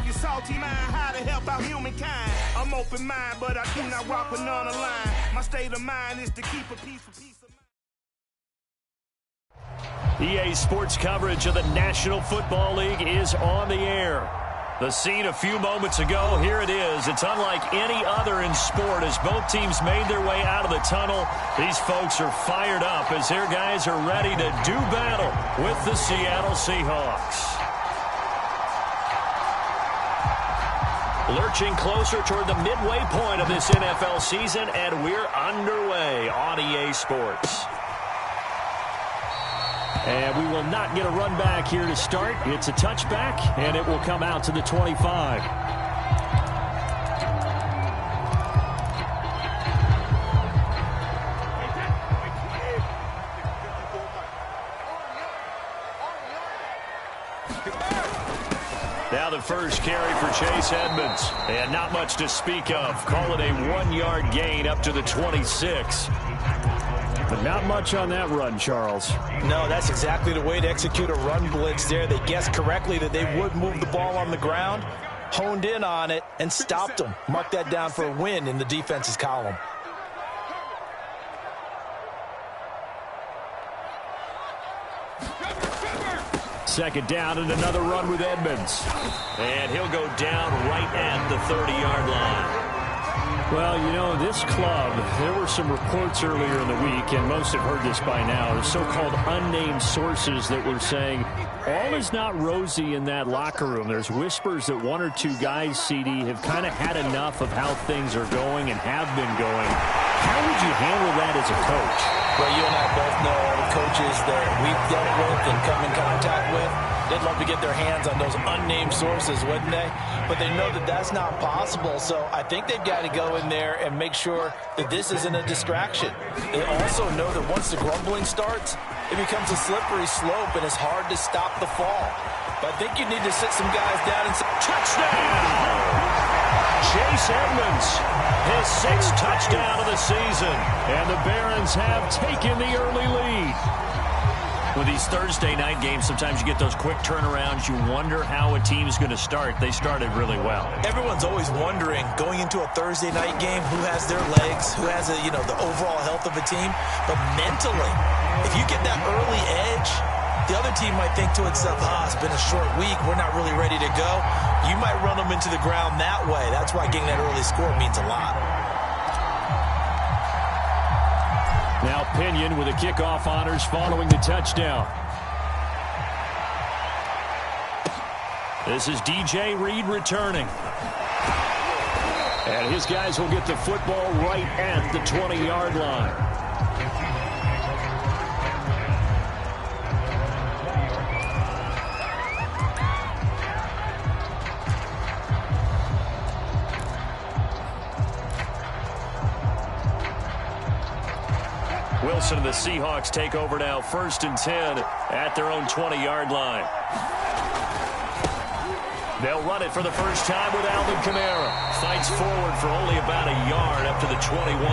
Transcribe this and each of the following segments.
your salty mind, how to help out humankind. I'm open mind, but I do not rock with none line. My state of mind is to keep a peaceful peace of mind. EA Sports coverage of the National Football League is on the air. The scene a few moments ago, here it is. It's unlike any other in sport as both teams made their way out of the tunnel. These folks are fired up as their guys are ready to do battle with the Seattle Seahawks. Lurching closer toward the midway point of this NFL season, and we're underway on EA Sports. And we will not get a run back here to start. It's a touchback, and it will come out to the 25. Now the first carry for Chase Edmonds. And not much to speak of. Call it a 1-yard gain up to the 26. But not much on that run, Charles. No, that's exactly the way to execute a run blitz there. They guessed correctly that they would move the ball on the ground, honed in on it, and stopped them. Mark that down for a win in the defense's column. Second down and another run with Edmonds. And he'll go down right at the 30-yard line. Well, you know, this club, there were some reports earlier in the week, and most have heard this by now, the so-called unnamed sources that were saying all is not rosy in that locker room. There's whispers that one or two guys, CD, have kind of had enough of how things are going and have been going. How would you handle that as a coach? Well, you and I both know all the coaches that we've dealt with and come in contact with. They'd love to get their hands on those unnamed sources, wouldn't they? But they know that that's not possible, so I think they've got to go in there and make sure that this isn't a distraction. They also know that once the grumbling starts, it becomes a slippery slope and it's hard to stop the fall. But I think you need to sit some guys down and say, touchdown! Chase Edmonds, his 6th touchdown of the season, and the Barons have taken the early lead. With these Thursday night games, sometimes you get those quick turnarounds. You wonder how a team is going to start. They started really well. Everyone's always wondering, going into a Thursday night game, who has their legs, who has the overall health of a team. But mentally, if you get that early edge, the other team might think to itself, it's been a short week, we're not really ready to go. You might run them into the ground that way. That's why getting that early score means a lot. Now Pinion with the kickoff honors following the touchdown. This is DJ Reed returning. And his guys will get the football right at the 20-yard line. Wilson and the Seahawks take over now, 1st and 10 at their own 20-yard line. They'll run it for the first time with Alvin Kamara. Fights forward for only about a yard up to the 21.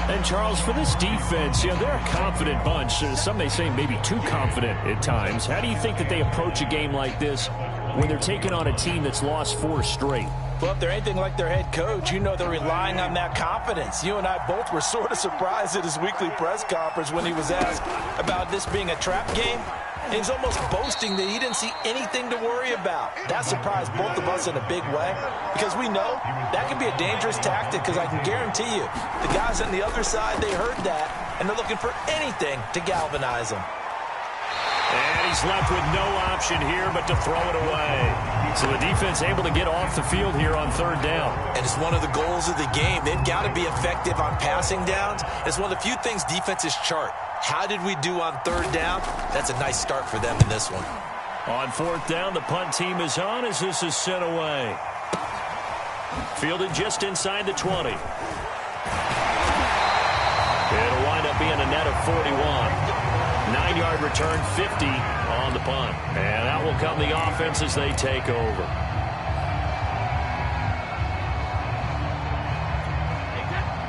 And, Charles, for this defense, they're a confident bunch. Some may say maybe too confident at times. How do you think that they approach a game like this when they're taking on a team that's lost 4 straight? Well, if they're anything like their head coach, they're relying on that confidence. You and I both were sort of surprised at his weekly press conference when he was asked about this being a trap game. And he's almost boasting that he didn't see anything to worry about. That surprised both of us in a big way because we know that can be a dangerous tactic because I can guarantee you the guys on the other side, they heard that, and they're looking for anything to galvanize them. And he's left with no option here but to throw it away. So the defense able to get off the field here on 3rd down. And it's one of the goals of the game. They've got to be effective on passing downs. It's one of the few things defenses chart. How did we do on 3rd down? That's a nice start for them in this one. On 4th down, the punt team is on as this is sent away. Fielded just inside the 20. It'll wind up being a net of 41. 9-yard return, 50 on the punt. And out will come the offense as they take over.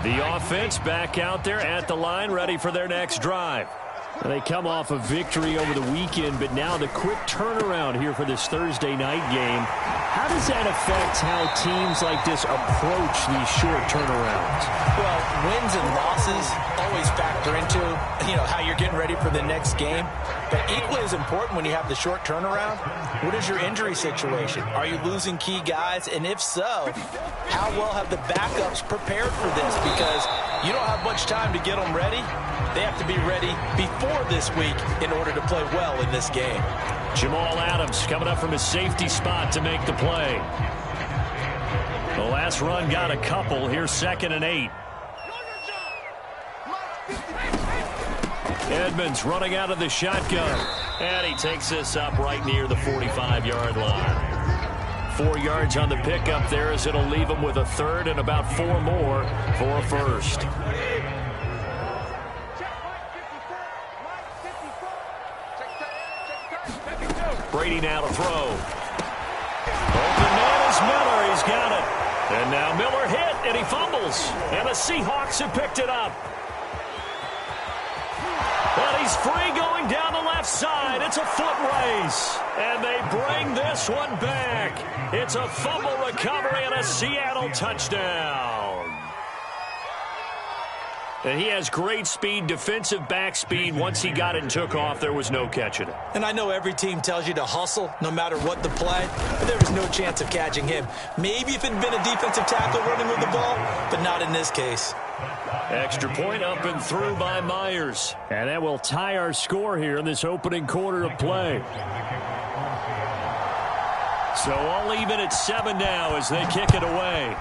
The offense back out there at the line, ready for their next drive. They come off a victory over the weekend, but now the quick turnaround here for this Thursday night game. How does that affect how teams like this approach these short turnarounds? Well, wins and losses always factor into, how you're getting ready for the next game. But equally as important when you have the short turnaround, what is your injury situation? Are you losing key guys? And if so, how well have the backups prepared for this? Because you don't have much time to get them ready. They have to be ready before this week in order to play well in this game. Jamal Adams coming up from his safety spot to make the play. The last run got a couple. Here's 2nd and 8. Edmonds running out of the shotgun. And he takes this up right near the 45-yard line. 4 yards on the pickup there as it'll leave him with a third and about 4 more for a first. Brady now to throw. Open man is Miller. He's got it. And now Miller hit, and he fumbles. And the Seahawks have picked it up. But he's free going down the left side. It's a foot race. And they bring this one back. It's a fumble recovery and a Seattle touchdown. And he has great speed, defensive back speed. Once he got it and took off, there was no catching it. And I know every team tells you to hustle no matter what the play, but there was no chance of catching him. Maybe if it had been a defensive tackle running with the ball, but not in this case. Extra point up and through by Myers. And that will tie our score here in this opening quarter of play. So all even at 7 now as they kick it away.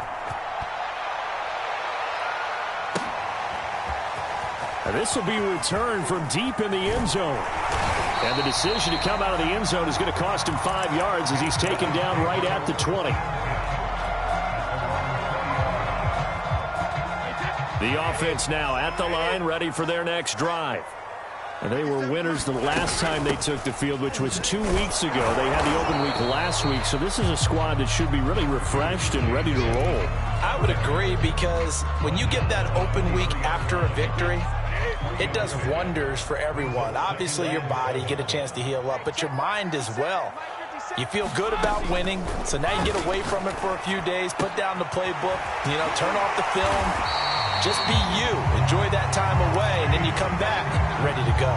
And this will be returned from deep in the end zone. And the decision to come out of the end zone is going to cost him 5 yards as he's taken down right at the 20. The offense now at the line, ready for their next drive. And they were winners the last time they took the field, which was 2 weeks ago. They had the open week last week, so this is a squad that should be really refreshed and ready to roll. I would agree, because when you get that open week after a victory, it does wonders for everyone. Obviously, your body, get a chance to heal up, but your mind as well. You feel good about winning, so now you get away from it for a few days, put down the playbook, turn off the film, just be you. Enjoy that time away, and then you come back ready to go.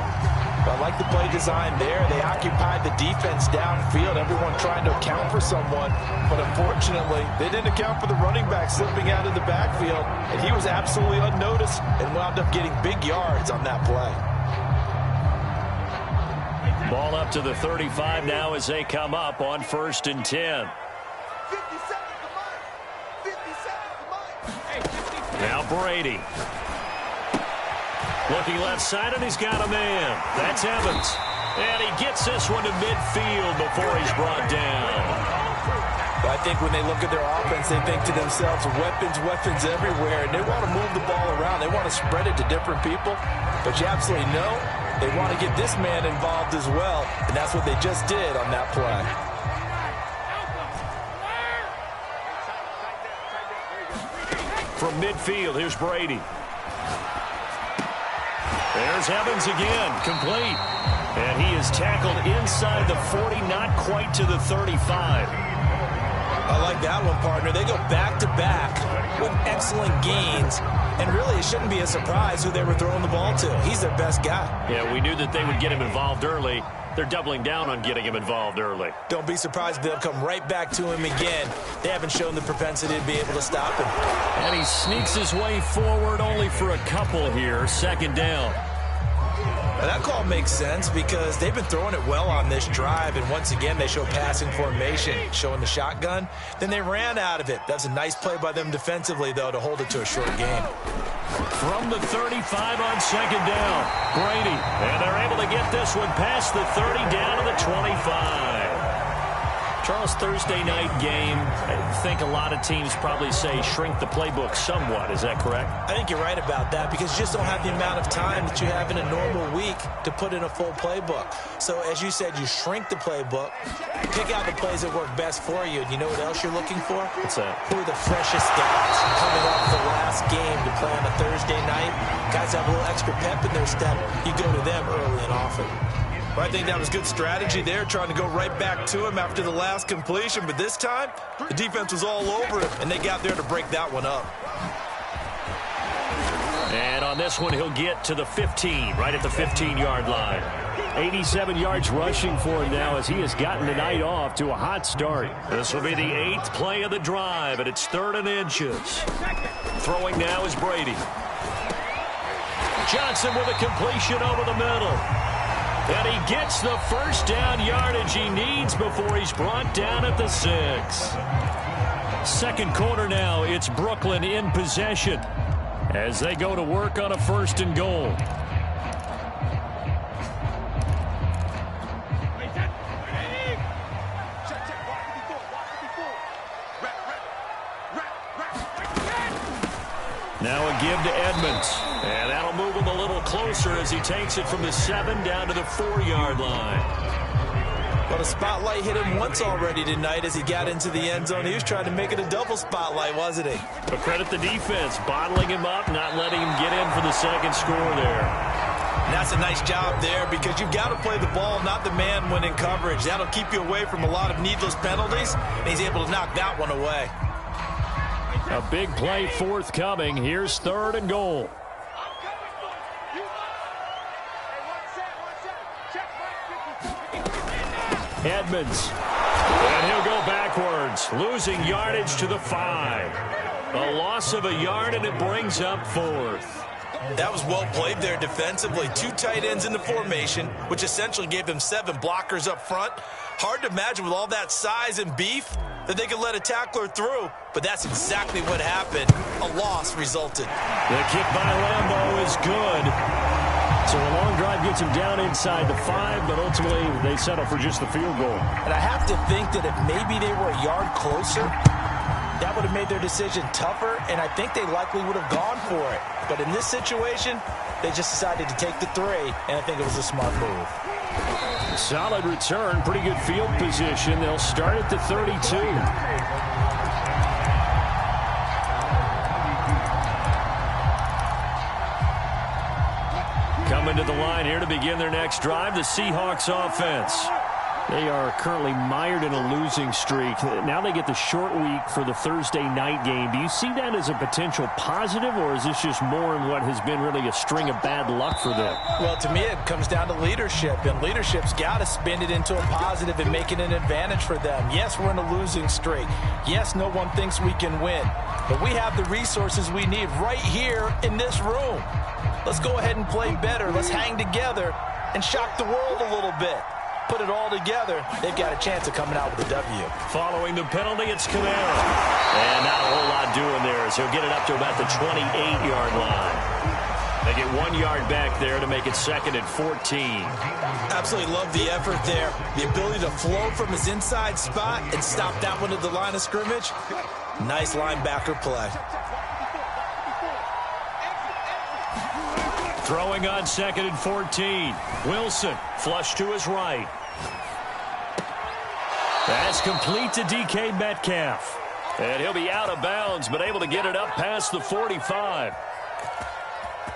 But I like the play design there. They occupied the defense downfield, everyone trying to account for someone. But unfortunately, they didn't account for the running back slipping out of the backfield. And he was absolutely unnoticed and wound up getting big yards on that play. Ball up to the 35 now as they come up on 1st and 10. Now Brady. Looking left side, and he's got a man. That's Evans. And he gets this one to midfield before he's brought down. I think when they look at their offense, they think to themselves, weapons everywhere, and they want to move the ball around. They want to spread it to different people. But you absolutely know they want to get this man involved as well, and that's what they just did on that play. From midfield, here's Brady. There's Evans again, complete. And he is tackled inside the 40, not quite to the 35. I like that one, partner. They go back-to-back with excellent gains. And really, it shouldn't be a surprise who they were throwing the ball to. He's their best guy. Yeah, we knew that they would get him involved early. They're doubling down on getting him involved early. Don't be surprised if they'll come right back to him again. They haven't shown the propensity to be able to stop him. And he sneaks his way forward only for a couple here. 2nd down. Now that call makes sense because they've been throwing it well on this drive, and once again they show passing formation, showing the shotgun. Then they ran out of it. That's a nice play by them defensively, though, to hold it to a short game. From the 35 on 2nd down, Brady. And they're able to get this one past the 30 down to the 25. Charles, Thursday night game, I think a lot of teams probably say shrink the playbook somewhat. Is that correct? I think you're right about that because you just don't have the amount of time that you have in a normal week to put in a full playbook. So as you said, you shrink the playbook, pick out the plays that work best for you. And you know what else you're looking for? What's that? Who are the freshest guys coming off the last game to play on a Thursday night? Guys have a little extra pep in their step. You go to them early and often. Well, I think that was good strategy there, trying to go right back to him after the last completion. But this time, the defense was all over him, and they got there to break that one up. And on this one, he'll get to the 15, right at the 15-yard line. 87 yards rushing for him now as he has gotten the night off to a hot start. This will be the 8th play of the drive, and it's 3rd and inches. Throwing now is Brady. Johnson with a completion over the middle. And he gets the first down yardage he needs before he's brought down at the 6. Second quarter now, it's Brooklyn in possession as they go to work on a 1st and goal. Now a give to Edmonds. And that'll move him a little closer as he takes it from the 7 down to the 4-yard line. Well, the spotlight hit him once already tonight as he got into the end zone. He was trying to make it a double spotlight, wasn't he? But credit the defense, bottling him up, not letting him get in for the second score there. And that's a nice job there because you've got to play the ball, not the man when in coverage. That'll keep you away from a lot of needless penalties, and he's able to knock that one away. A big play forthcoming. Here's 3rd and goal. Edmonds. And he'll go backwards, losing yardage to the 5. A loss of a yard, and it brings up 4th. That was well played there defensively. 2 tight ends in the formation, which essentially gave them 7 blockers up front. Hard to imagine with all that size and beef that they could let a tackler through, but that's exactly what happened. A loss resulted. The kick by Lambeau is good. So a long drive gets him down inside the 5, but ultimately they settle for just the field goal. And I have to think that if maybe they were a yard closer, that would have made their decision tougher, and I think they likely would have gone for it. But in this situation, they just decided to take the 3, and I think it was a smart move. Solid return, pretty good field position. They'll start at the 32. Coming to the line here to begin their next drive, the Seahawks offense. They are currently mired in a losing streak. Now they get the short week for the Thursday night game. Do you see that as a potential positive, or is this just more in what has been really a string of bad luck for them? Well, to me, it comes down to leadership, and leadership's got to spin it into a positive and make it an advantage for them. Yes, we're in a losing streak. Yes, no one thinks we can win, but we have the resources we need right here in this room. Let's go ahead and play better. Let's hang together and shock the world a little bit. Put it all together, they've got a chance of coming out with a W. Following the penalty, it's Camara. And not a whole lot doing there, so he'll get it up to about the 28-yard line. They get 1 yard back there to make it 2nd and 14. Absolutely love the effort there. The ability to flow from his inside spot and stop that one at the line of scrimmage. Nice linebacker play. Throwing on 2nd and 14. Wilson, flush to his right. That's complete to DK Metcalf. And he'll be out of bounds, but able to get it up past the 45.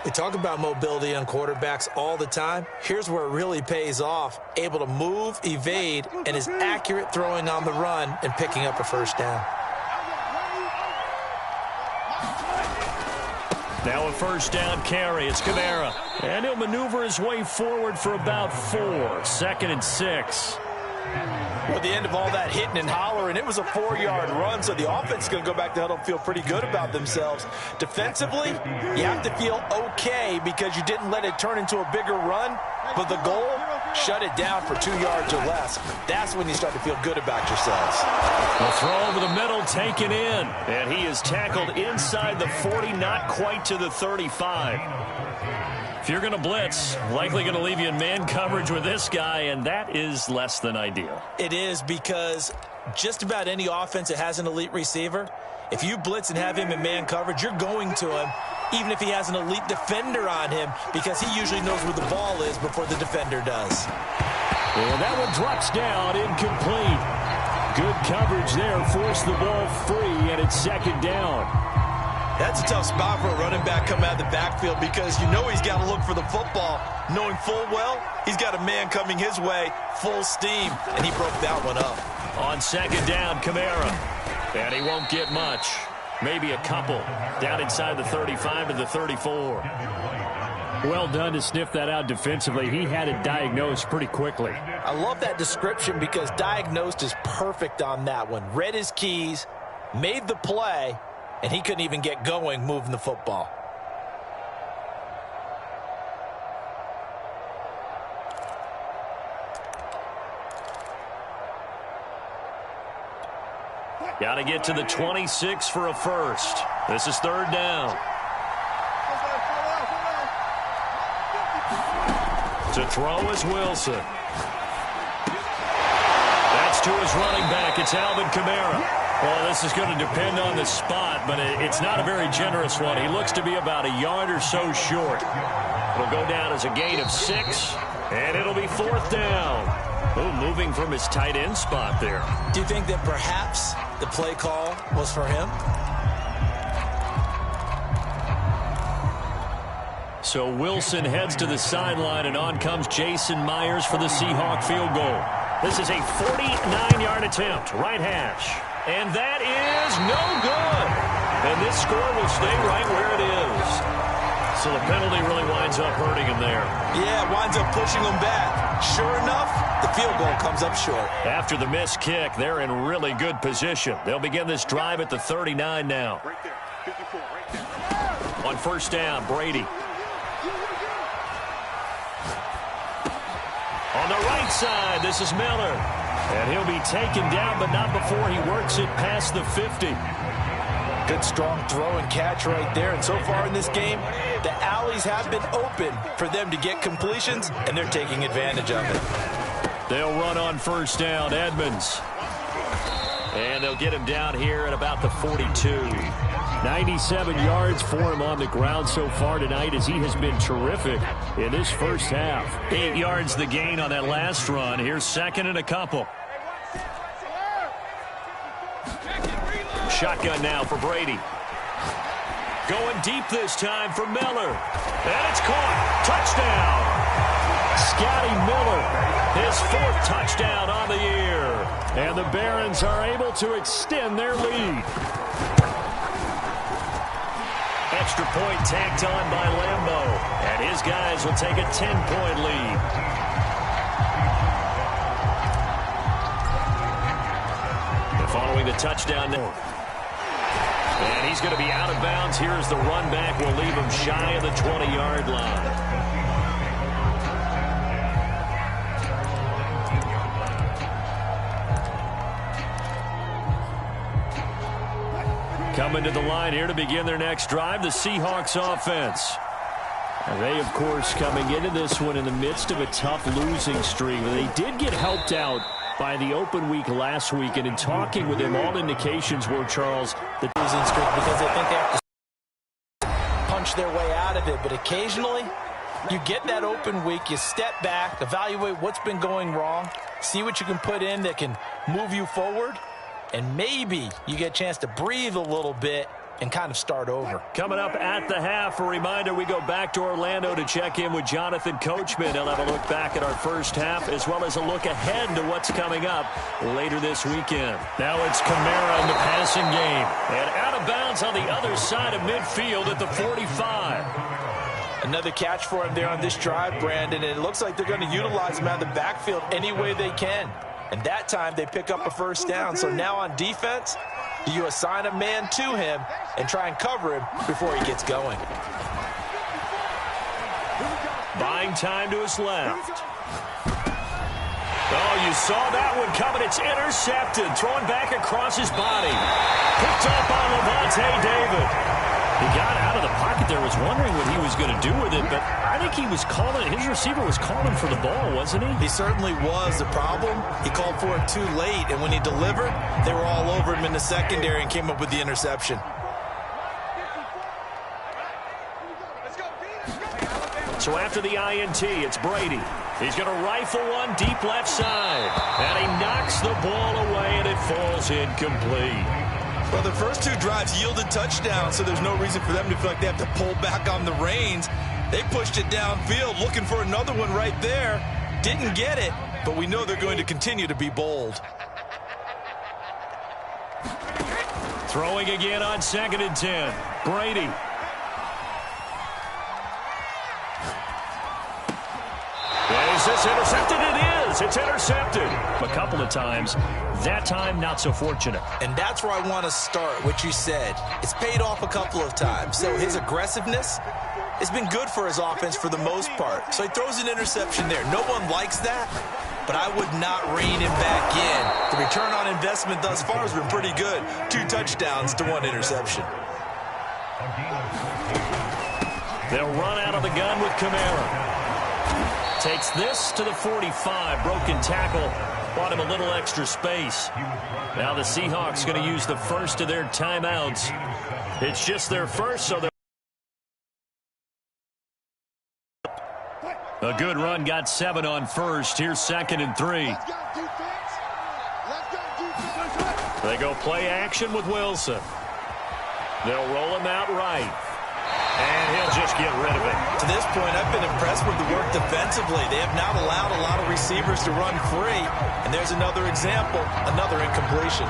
We talk about mobility on quarterbacks all the time. Here's where it really pays off. Able to move, evade, and is accurate throwing on the run and picking up a first down. Now a first down carry. It's Camara. And he'll maneuver his way forward for about 4. 2nd and 6. At the end of all that hitting and hollering, it was a 4-yard run, so the offense is going to go back to huddle and feel pretty good about themselves. Defensively, you have to feel okay because you didn't let it turn into a bigger run, but the goal, shut it down for 2 yards or less. That's when you start to feel good about yourselves. The throw over the middle taken in, and he is tackled inside the 40, not quite to the 35. If you're going to blitz, likely going to leave you in man coverage with this guy, and that is less than ideal. It is, because just about any offense that has an elite receiver, if you blitz and have him in man coverage, you're going to him, even if he has an elite defender on him, because he usually knows where the ball is before the defender does. And that one drops down, incomplete. Good coverage there, forced the ball free, and it's 2nd down. That's a tough spot for a running back coming out of the backfield because you know he's got to look for the football, knowing full well he's got a man coming his way, full steam, and he broke that one up. On second down, Kamara. And he won't get much. Maybe a couple. Down inside the 35 to the 34. Well done to sniff that out defensively. He had it diagnosed pretty quickly. I love that description because diagnosed is perfect on that one. Read his keys, made the play, and he couldn't even get going moving the football. Got to get to the 26 for a first. This is third down. To throw is Wilson. That's to his running back. It's Alvin Kamara. Well, this is going to depend on the spot, but it's not a very generous one. He looks to be about a yard or so short. It'll go down as a gain of 6, and it'll be fourth down. Oh, moving from his tight end spot there. Do you think that perhaps the play call was for him? So Wilson heads to the sideline, and on comes Jason Myers for the Seahawk field goal. This is a 49-yard attempt, right hash. And that is no good. And this score will stay right where it is. So the penalty really winds up hurting him there. Yeah, it winds up pushing him back. Sure enough, the field goal comes up short. After the missed kick, they're in really good position. They'll begin this drive at the 39 now. Right there. 54, right there. On first down, Brady. On the right side, this is Miller. And he'll be taken down, but not before he works it past the 50. Good strong throw and catch right there. And so far in this game, the alleys have been open for them to get completions, and they're taking advantage of it. They'll run on first down, Edmonds. And they'll get him down here at about the 42. 97 yards for him on the ground so far tonight as he has been terrific in this first half. 8 yards the gain on that last run. Here's second and a couple. Shotgun now for Brady. Going deep this time for Miller. And it's caught. Touchdown. Scotty Miller, his fourth touchdown on the year. And the Barons are able to extend their lead. Extra point tacked on by Lambeau. And his guys will take a 10-point lead. And following the touchdown now. And he's going to be out of bounds. Here's the run back. Will leave him shy of the 20-yard line. Coming to the line here to begin their next drive, the Seahawks offense. And they, of course, coming into this one in the midst of a tough losing streak. They did get helped out by the open week last week, and in talking with him, all indications were, Charles, the losing streak because they think they have to punch their way out of it. But occasionally, you get that open week, you step back, evaluate what's been going wrong, see what you can put in that can move you forward, and maybe you get a chance to breathe a little bit and kind of start over. Coming up at the half, a reminder, we go back to Orlando to check in with Jonathan Coachman. He'll have a look back at our first half as well as a look ahead to what's coming up later this weekend. Now it's Kamara in the passing game. And out of bounds on the other side of midfield at the 45. Another catch for him there on this drive, Brandon, and it looks like they're going to utilize him out of the backfield any way they can. And that time they pick up a first down. So now on defense, you assign a man to him and try and cover him before he gets going. Buying time to his left. Oh, you saw that one coming. It's intercepted. Thrown back across his body. Picked up on Levante David. He got out of the pocket there, was wondering what he was going to do with it, but I think he was calling, his receiver was calling for the ball, wasn't he? He certainly was. The problem, he called for it too late, and when he delivered, they were all over him in the secondary and came up with the interception. So after the INT, it's Brady. He's going to rifle one deep left side, and he knocks the ball away, and it falls incomplete. Well, the first two drives yielded touchdowns, so there's no reason for them to feel like they have to pull back on the reins. They pushed it downfield, looking for another one right there. Didn't get it, but we know they're going to continue to be bold. Throwing again on 2nd and 10. Brady. Is this intercepted? It is. It's intercepted. A couple of times. That time, not so fortunate. And that's where I want to start, what you said. It's paid off a couple of times. So his aggressiveness has been good for his offense for the most part. So he throws an interception there. No one likes that, but I would not rein him back in. The return on investment thus far has been pretty good. 2 touchdowns to 1 interception. They'll run out of the gun with Kamara. Takes this to the 45. Broken tackle. Bought him a little extra space. Now the Seahawks going to use the first of their timeouts. It's just their first, so they're... A good run, got 7 on first. Here's 2nd and 3. They go play action with Wilson. They'll roll him out right. And he'll just get rid of it. To this point, I've been impressed with the work defensively. They have not allowed a lot of receivers to run free. And there's another example, another incompletion.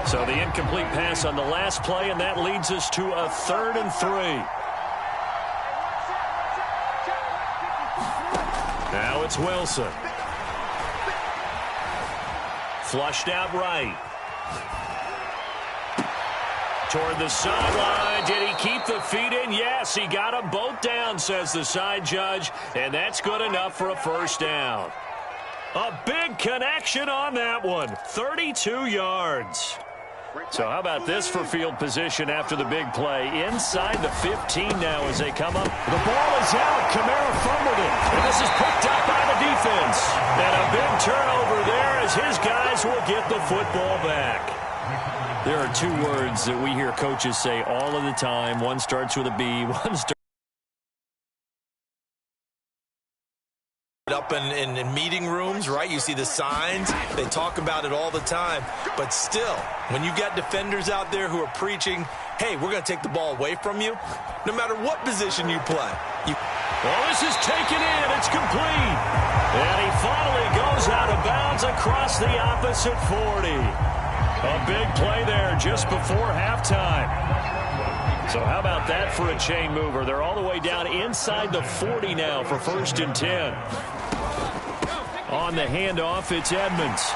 So the incomplete pass on the last play, and that leads us to a 3rd and 3. Now it's Wilson. Flushed out right. Toward the sideline. Did he keep the feet in? Yes, he got them both down, says the side judge, and that's good enough for a first down. A big connection on that one. 32 yards. So how about this for field position after the big play? Inside the 15 now as they come up. The ball is out. Kamara fumbled it. And this is picked up by the defense. And a big turnover there as his guys will get the football back. There are 2 words that we hear coaches say all of the time. One starts with a B, one starts up in meeting rooms, right? You see the signs. They talk about it all the time. But still, when you got defenders out there who are preaching, hey, we're going to take the ball away from you, no matter what position you play. Well, this is taken in. It's complete. And he finally goes out of bounds across the opposite 40. A big play there just before halftime. So how about that for a chain mover? They're all the way down inside the 40 now for 1st and 10. On the handoff, it's Edmonds.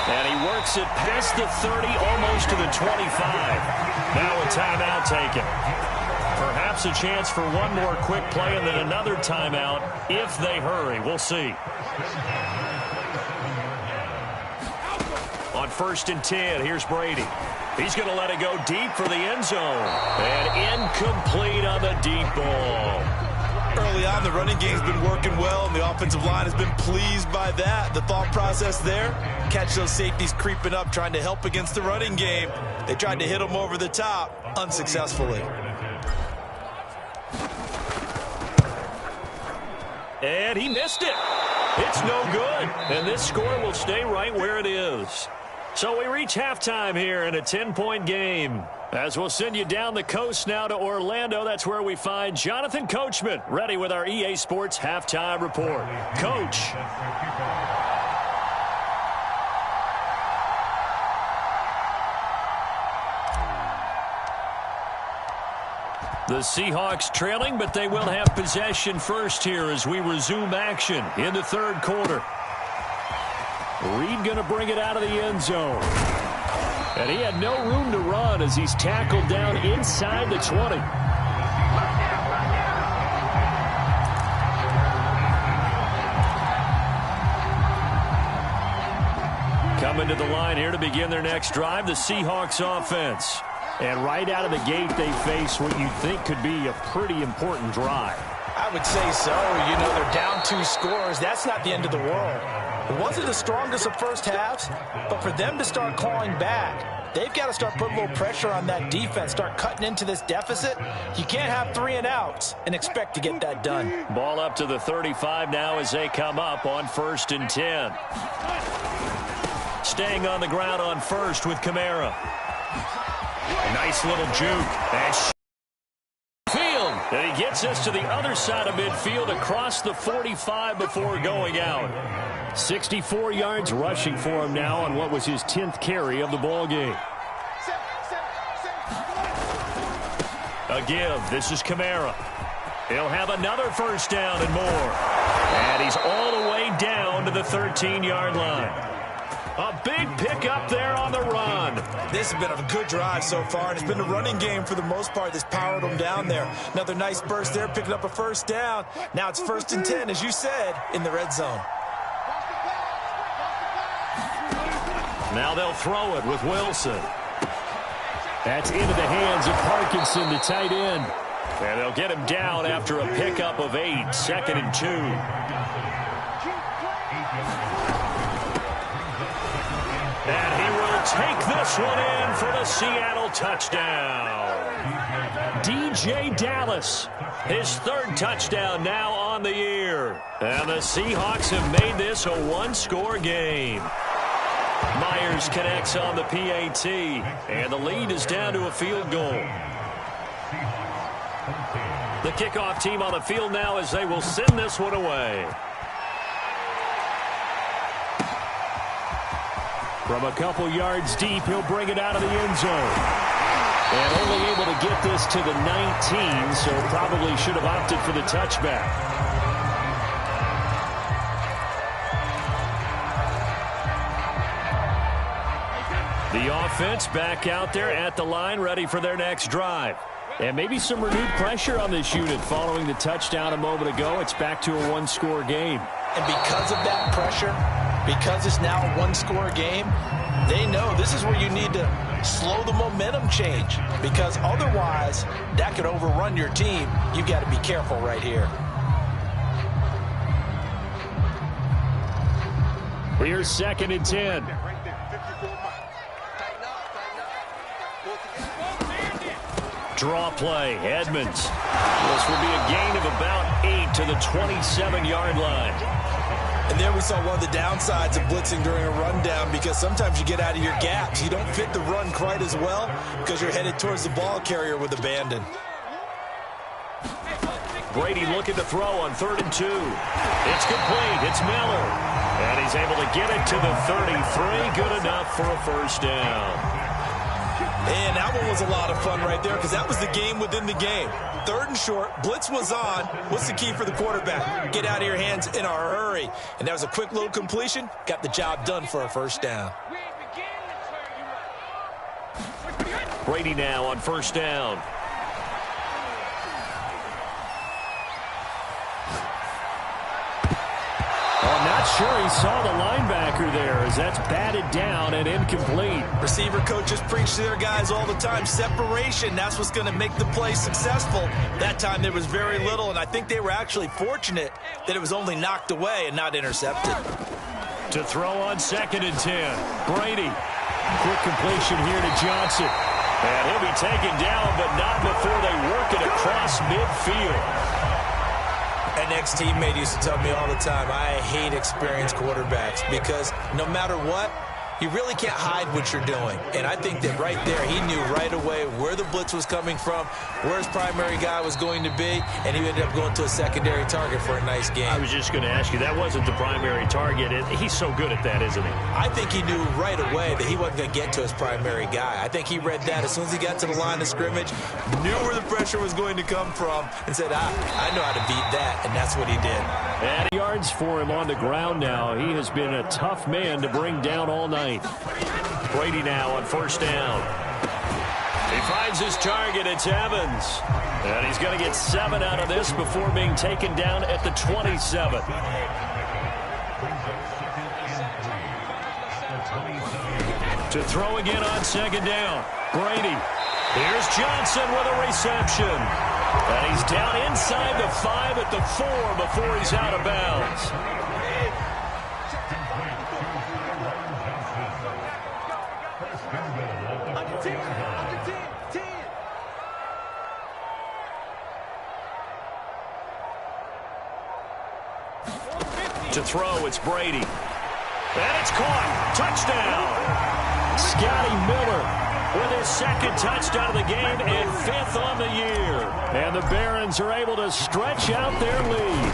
And he works it past the 30, almost to the 25. Now a timeout taken. Perhaps a chance for one more quick play and then another timeout if they hurry. We'll see. On 1st and 10, here's Brady. He's going to let it go deep for the end zone. And incomplete on the deep ball. Early on, the running game's been working well, and the offensive line has been pleased by that. The thought process there, catch those safeties creeping up, trying to help against the running game. They tried to hit them over the top, unsuccessfully. And he missed it. It's no good. And this score will stay right where it is. So we reach halftime here in a 10-point game. As we'll send you down the coast now to Orlando, that's where we find Jonathan Coachman, ready with our EA Sports Halftime Report. Coach. The Seahawks trailing, but they will have possession first here as we resume action in the 3rd quarter. Reed going to bring it out of the end zone. And he had no room to run as he's tackled down inside the 20. Coming to the line here to begin their next drive, the Seahawks offense. And right out of the gate, they face what you think could be a pretty important drive. I would say so. You know, they're down 2 scores. That's not the end of the world. It wasn't the strongest of first halves, but for them to start clawing back, they've got to start putting a little pressure on that defense, start cutting into this deficit. You can't have 3 and outs and expect to get that done. Ball up to the 35 now as they come up on 1st and 10. staying on the ground on first with Kamara. A nice little juke. And field. And he gets us to the other side of midfield across the 45 before going out. 64 yards rushing for him now on what was his 10th carry of the ball game. A give. This is Kamara. He'll have another first down and more. And he's all the way down to the 13-yard line. A big pickup there on the run. This has been a good drive so far, and it's been a running game for the most part that's powered them down there. Another nice burst there, picking up a first down. Now it's 1st and 10, as you said, in the red zone. Now they'll throw it with Wilson. That's into the hands of Parkinson, the tight end. And they'll get him down after a pickup of 8, 2nd and 2. And he will take this one in for the Seattle touchdown. DJ Dallas, his 3rd touchdown now on the year. And the Seahawks have made this a one-score game. Myers connects on the PAT, and the lead is down to a field goal. The kickoff team on the field now as they will send this one away. From a couple yards deep, he'll bring it out of the end zone. And only able to get this to the 19, so probably should have opted for the touchback. The offense back out there at the line, ready for their next drive. And maybe some renewed pressure on this unit following the touchdown a moment ago. It's back to a one-score game. And because of that pressure, because it's now a one-score game, they know this is where you need to slow the momentum change. Because otherwise, that could overrun your team. You've got to be careful right here. Here's 2nd and 10. Draw play, Edmonds. This will be a gain of about 8 to the 27-yard line. And there we saw one of the downsides of blitzing during a rundown, because sometimes you get out of your gaps. You don't fit the run quite as well because you're headed towards the ball carrier with abandon. Brady looking to throw on 3rd and 2. It's complete. It's Miller. And he's able to get it to the 33. Good enough for a first down. And that one was a lot of fun right there, because that was the game within the game. 3rd and short, blitz was on. What's the key for the quarterback? Get out of your hands in a hurry. And that was a quick little completion. Got the job done for a first down. Brady now on 1st down. I'm not sure he saw the linebacker there, as that's batted down and incomplete. Receiver coaches preach to their guys all the time. Separation, that's what's going to make the play successful. That time there was very little, and I think they were actually fortunate that it was only knocked away and not intercepted. To throw on 2nd and 10. Brady. Quick completion here to Johnson. And he'll be taken down, but not before they work it across midfield. An ex-teammate used to tell me all the time, I hate experienced quarterbacks, because no matter what, you really can't hide what you're doing. And I think that right there, he knew right away where the blitz was coming from, where his primary guy was going to be, and he ended up going to a secondary target for a nice game. I was just going to ask you, that wasn't the primary target. He's so good at that, isn't he? I think he knew right away that he wasn't going to get to his primary guy. I think he read that as soon as he got to the line of scrimmage, knew where the pressure was going to come from, and said, I know how to beat that, and that's what he did. And yards for him on the ground now. He has been a tough man to bring down all night. Brady now on 1st down. He finds his target. It's Evans. And he's going to get 7 out of this before being taken down at the 27. To throw again on 2nd down. Brady. Here's Johnson with a reception. And he's down inside the 5 at the 4 before he's out of bounds. To throw, it's Brady. And it's caught. Touchdown. Scotty Miller with his second touchdown of the game and 5th on the year. And the Barons are able to stretch out their lead.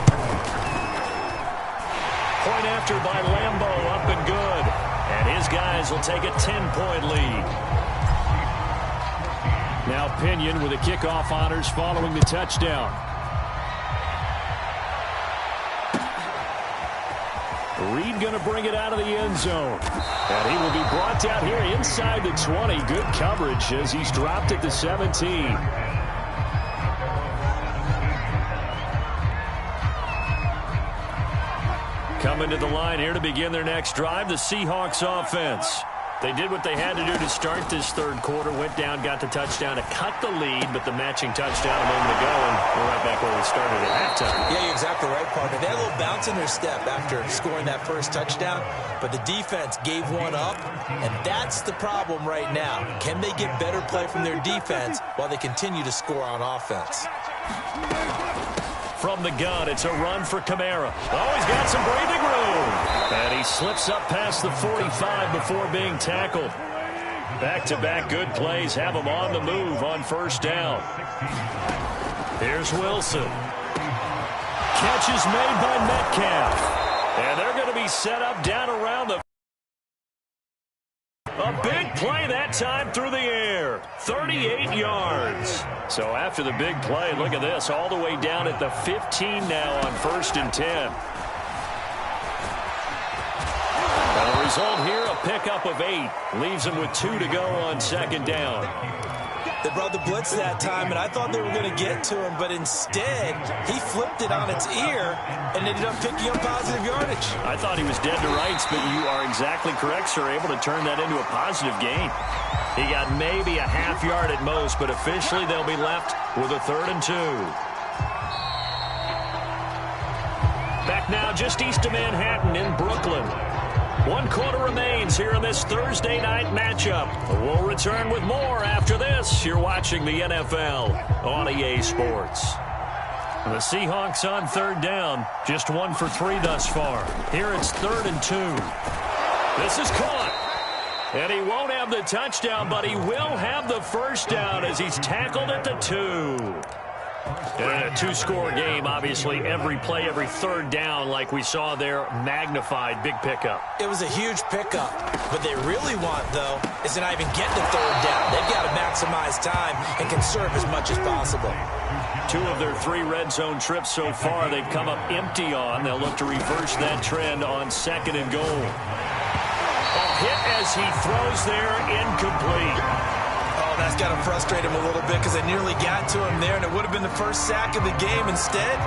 Point after by Lambeau, up and good. And his guys will take a 10-point lead. Now Pinion with the kickoff honors following the touchdown. Reed going to bring it out of the end zone. And he will be brought down here inside the 20. Good coverage as he's dropped at the 17. Coming to the line here to begin their next drive, the Seahawks offense. They did what they had to do to start this third quarter, went down, got the touchdown to cut the lead, but the matching touchdown a moment ago, and we're right back where we started at halftime. Yeah, you're exactly right, partner. They had a little bounce in their step after scoring that first touchdown, but the defense gave one up, and that's the problem right now. Can they get better play from their defense while they continue to score on offense? From the gun, it's a run for Kamara. Oh, he's got some breathing room. And he slips up past the 45 before being tackled. Back-to-back good plays have him on the move on first down. Here's Wilson. Catch is made by Metcalf. And they're going to be set up down around the... A big play that time through the air. 38 yards. So after the big play, look at this. All the way down at the 15 now on 1st and 10. And the result here, a pickup of 8. Leaves them with 2 to go on 2nd down. They brought the blitz that time, and I thought they were going to get to him, but instead, he flipped it on its ear and ended up picking up positive yardage. I thought he was dead to rights, but you are exactly correct, sir. Able to turn that into a positive gain. He got maybe a half yard at most, but officially they'll be left with a 3rd and 2. Back now just east of Manhattan in Brooklyn. 1 quarter remains here in this Thursday night matchup. We'll return with more after this. You're watching the NFL on EA Sports. The Seahawks on 3rd down. Just 1 for 3 thus far. Here it's 3rd and 2. This is caught. And he won't have the touchdown, but he will have the first down as he's tackled at the 2. In a 2-score game, obviously, every play, every 3rd down, like we saw there, magnified. Big pickup. It was a huge pickup. What they really want, though, is to not even get to 3rd down. They've got to maximize time and conserve as much as possible. 2 of their 3 red zone trips so far, they've come up empty on. They'll look to reverse that trend on 2nd and goal. A hit as he throws there, incomplete. Oh, that's got to frustrate him a little bit because they nearly got to him there, and it would have been the first sack of the game. Instead,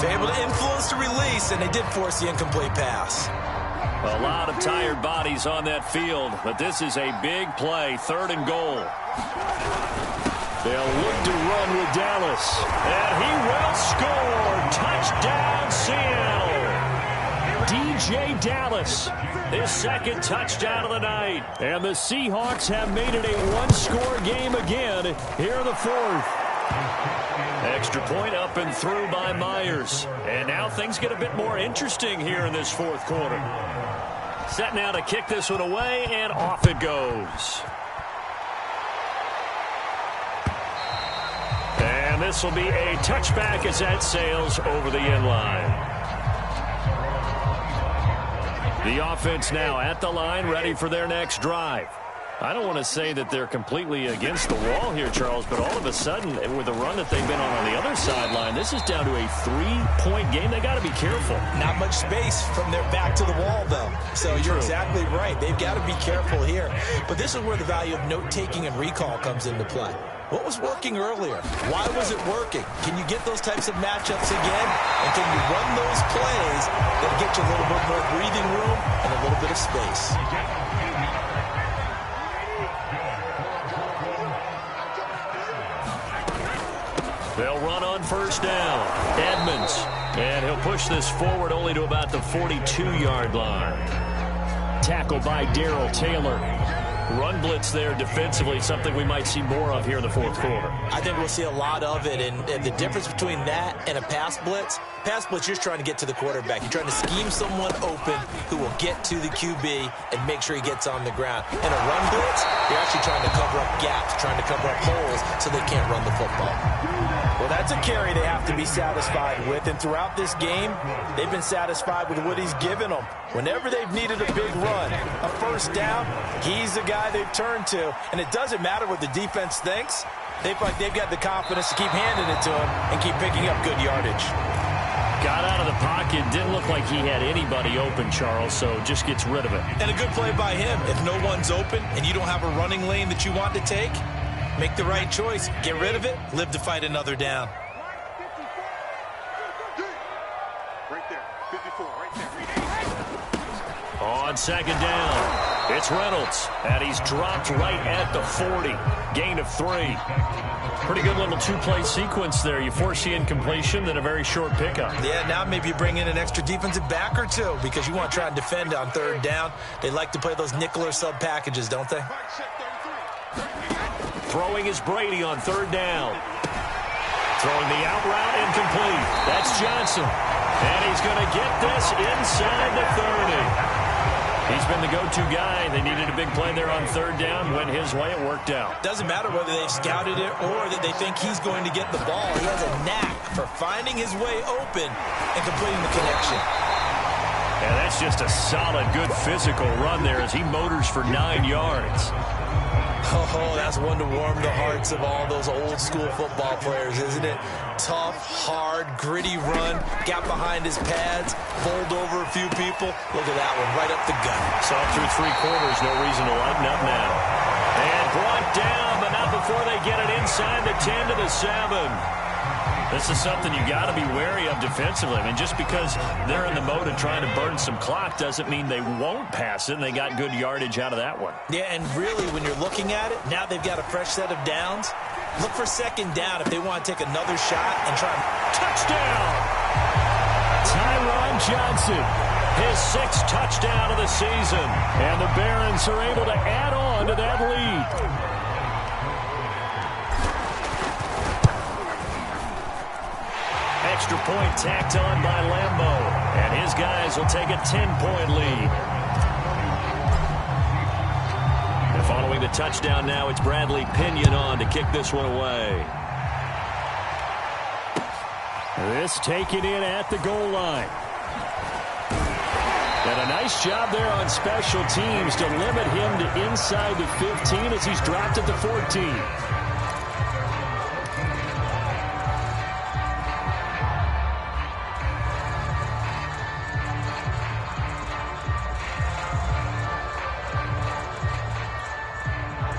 they're able to influence the release, and they did force the incomplete pass. A lot of tired bodies on that field, but this is a big play, 3rd and goal. They'll look to run with Dallas, and he will score. Touchdown, Seattle. DJ Dallas, his 2nd touchdown of the night. And the Seahawks have made it a 1-score game again here in the 4th. Extra point up and through by Myers. And now things get a bit more interesting here in this 4th quarter. Set now to kick this one away, and off it goes. And this will be a touchback as that sails over the end line. The offense now at the line, ready for their next drive. I don't want to say that they're completely against the wall here, Charles, but all of a sudden, with the run that they've been on the other sideline, this is down to a 3-point game. They got to be careful. Not much space from their back to the wall, though. So you're exactly right. They've got to be careful here. But this is where the value of note-taking and recall comes into play. What was working earlier? Why was it working? Can you get those types of matchups again? And can you run those plays that get you a little bit more breathing room and a little bit of space? They'll run on 1st down. Edmonds. And he'll push this forward only to about the 42-yard line. Tackled by Darrell Taylor. run blitz there defensively, something we might see more of here in the fourth quarter. I think we'll see a lot of it, and the difference between that and a pass blitz, you're just trying to get to the quarterback. You're trying to scheme someone open who will get to the QB and make sure he gets on the ground. In a run blitz, you're actually trying to cover up gaps, trying to cover up holes so they can't run the football. Well, that's a carry they have to be satisfied with, and throughout this game, they've been satisfied with what he's given them. Whenever they've needed a big run, a first down, he's the guy they've turned to, and it doesn't matter what the defense thinks. They've got the confidence to keep handing it to him and keep picking up good yardage. Got out of the pocket, didn't look like he had anybody open, Charles, so just gets rid of it. And a good play by him. If no one's open and you don't have a running lane that you want to take, make the right choice. Get rid of it. Live to fight another down. Right there. 54, right there. On second down, it's Reynolds, and he's dropped right at the 40. Gain of 3. Pretty good little two-play sequence there. You force the incompletion, then a very short pickup. Yeah, now maybe you bring in an extra defensive back or two because you want to try and defend on third down. They like to play those nickel or sub packages, don't they? Throwing is Brady on third down. Throwing the out route incomplete. That's Johnson. And he's going to get this inside the 30. He's been the go-to guy. They needed a big play there on third down. Went his way. It worked out. Doesn't matter whether they've scouted it or that they think he's going to get the ball. He has a knack for finding his way open and completing the connection. And that's just a solid, good physical run there as he motors for 9 yards. Oh, that's one to warm the hearts of all those old-school football players, isn't it? Tough, hard, gritty run, got behind his pads, bowled over a few people. Look at that one, right up the gut. Saw through 3 quarters, no reason to lighten up now. And brought down, but not before they get it inside the 10 to the 7. This is something you got to be wary of defensively. I mean, just because they're in the mode of trying to burn some clock doesn't mean they won't pass it, and they got good yardage out of that one. Yeah, and really, when you're looking at it, now they've got a fresh set of downs. Look for second down if they want to take another shot and try and... Touchdown! Tyron Johnson, his 6th touchdown of the season. And the Barons are able to add on to that lead. Extra point tacked on by Lambeau. And his guys will take a 10-point lead. And following the touchdown now, it's Bradley Pinion on to kick this one away. This taken in at the goal line. And a nice job there on special teams to limit him to inside the 15 as he's dropped at the 14.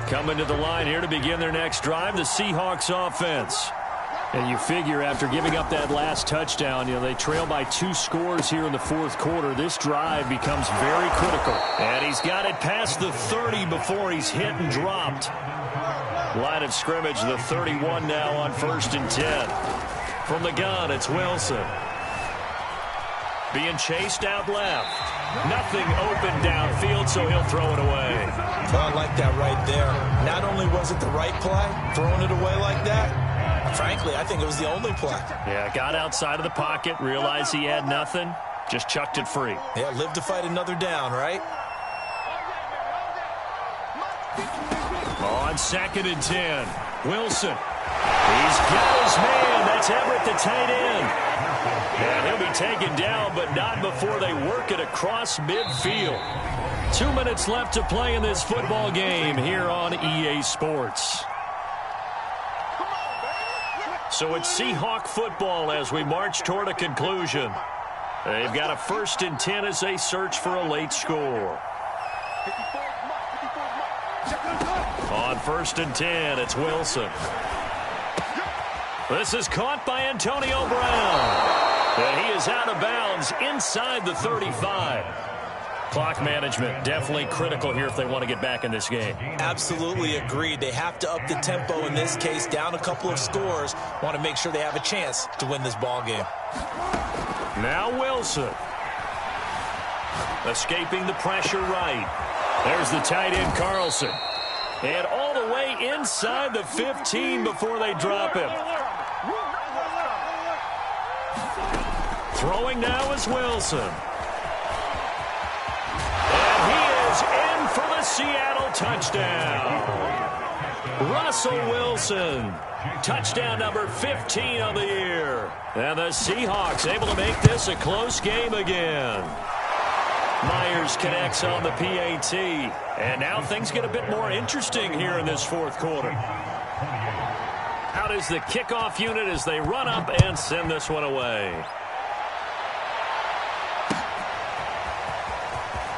Coming to the line here to begin their next drive, the Seahawks offense. And you figure after giving up that last touchdown, they trail by 2 scores here in the fourth quarter. This drive becomes very critical. And he's got it past the 30 before he's hit and dropped. Line of scrimmage, the 31 now on 1st and 10. From the gun, it's Wilson. Being chased out left. Nothing open downfield, so he'll throw it away. Well, I like that right there. Not only was it the right play, throwing it away like that, frankly, I think it was the only play. Yeah, got outside of the pocket, realized he had nothing, just chucked it free. Yeah, live to fight another down, right? On 2nd and 10, Wilson. He's got his man. That's Everett, the tight end. And he'll be taken down, but not before they work it across midfield. 2 minutes left to play in this football game here on EA Sports. So it's Seahawk football as we march toward a conclusion. They've got a 1st and 10 as they search for a late score. On 1st and 10, it's Wilson. This is caught by Antonio Brown. And he is out of bounds inside the 35. Clock management definitely critical here if they want to get back in this game. Absolutely agreed. They have to up the tempo in this case, down a couple of scores. Want to make sure they have a chance to win this ball game. Now Wilson. Escaping the pressure right. There's the tight end, Carlson. And all the way inside the 15 before they drop him. Throwing now is Wilson. And he is in for the Seattle touchdown. Russell Wilson. Touchdown number 15 of the year. And the Seahawks able to make this a close game again. Myers connects on the PAT. And now things get a bit more interesting here in this fourth quarter. Out is the kickoff unit as they run up and send this one away.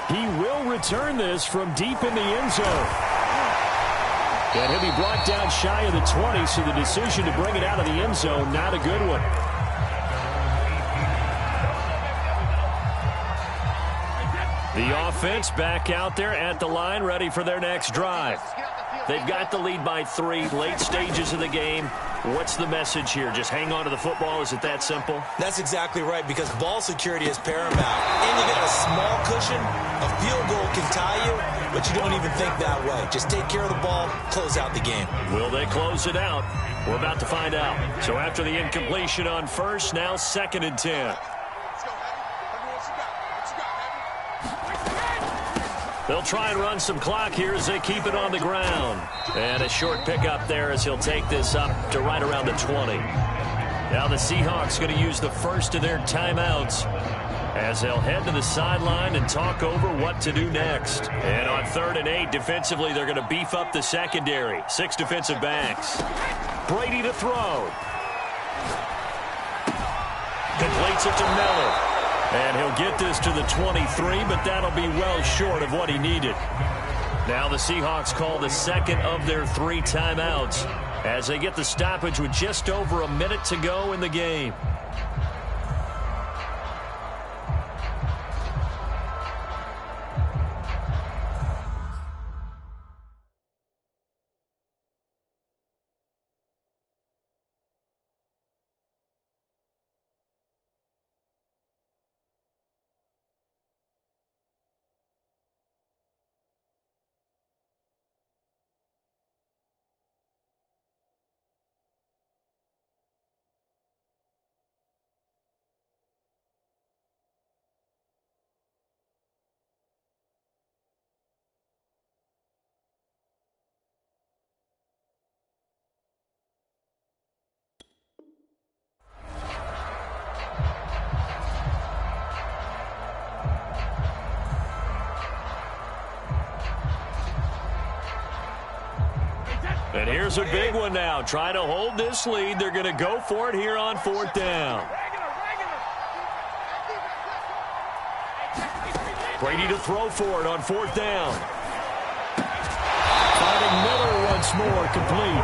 He will return this from deep in the end zone. And he'll be brought down shy of the 20, so the decision to bring it out of the end zone, not a good one. The offense back out there at the line, ready for their next drive. They've got the lead by 3, late stages of the game. What's the message here? Just hang on to the football? Is it that simple? That's exactly right, because ball security is paramount. And you got a small cushion. A field goal can tie you, but you don't even think that way. Just take care of the ball, close out the game. Will they close it out? We're about to find out. So after the incompletion on first, now 2nd and 10. They'll try and run some clock here as they keep it on the ground. And a short pickup there as he'll take this up to right around the 20. Now the Seahawks going to use the first of their timeouts as they'll head to the sideline and talk over what to do next. And on 3rd and 8, defensively, they're going to beef up the secondary. 6 defensive backs. Brady to throw. Completes it to Miller. And he'll get this to the 23, but that'll be well short of what he needed. Now the Seahawks call the second of their 3 timeouts as they get the stoppage with just over a minute to go in the game. And here's a big one now. Trying to hold this lead. They're going to go for it here on 4th down. Brady to throw for it on 4th down. Finding Miller once more, complete.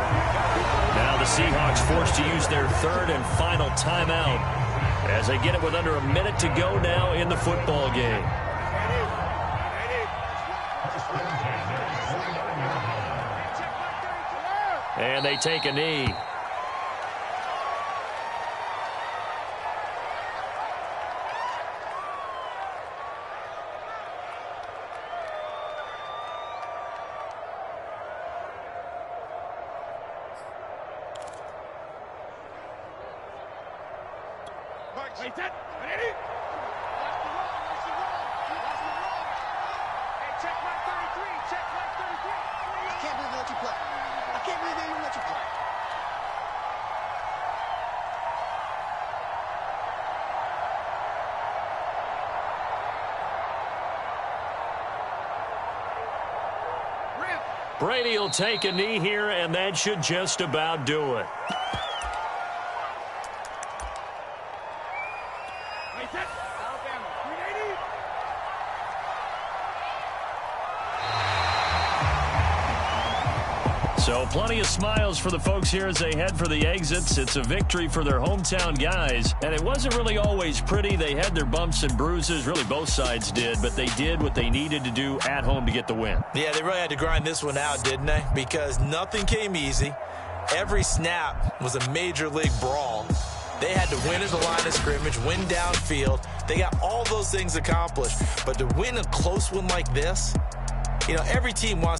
Now the Seahawks forced to use their 3rd and final timeout as they get it with under a minute to go now in the football game. And they take a knee. Brady will take a knee here, and that should just about do it. So plenty of smiles for the folks here as they head for the exits. It's a victory for their hometown guys, and it wasn't really always pretty. They had their bumps and bruises. Really, both sides did, but they did what they needed to do at home to get the win. Yeah, they really had to grind this one out, didn't they? Because nothing came easy. Every snap was a major league brawl. They had to win at the line of scrimmage, win downfield. They got all those things accomplished. But to win a close one like this, You know, every team wants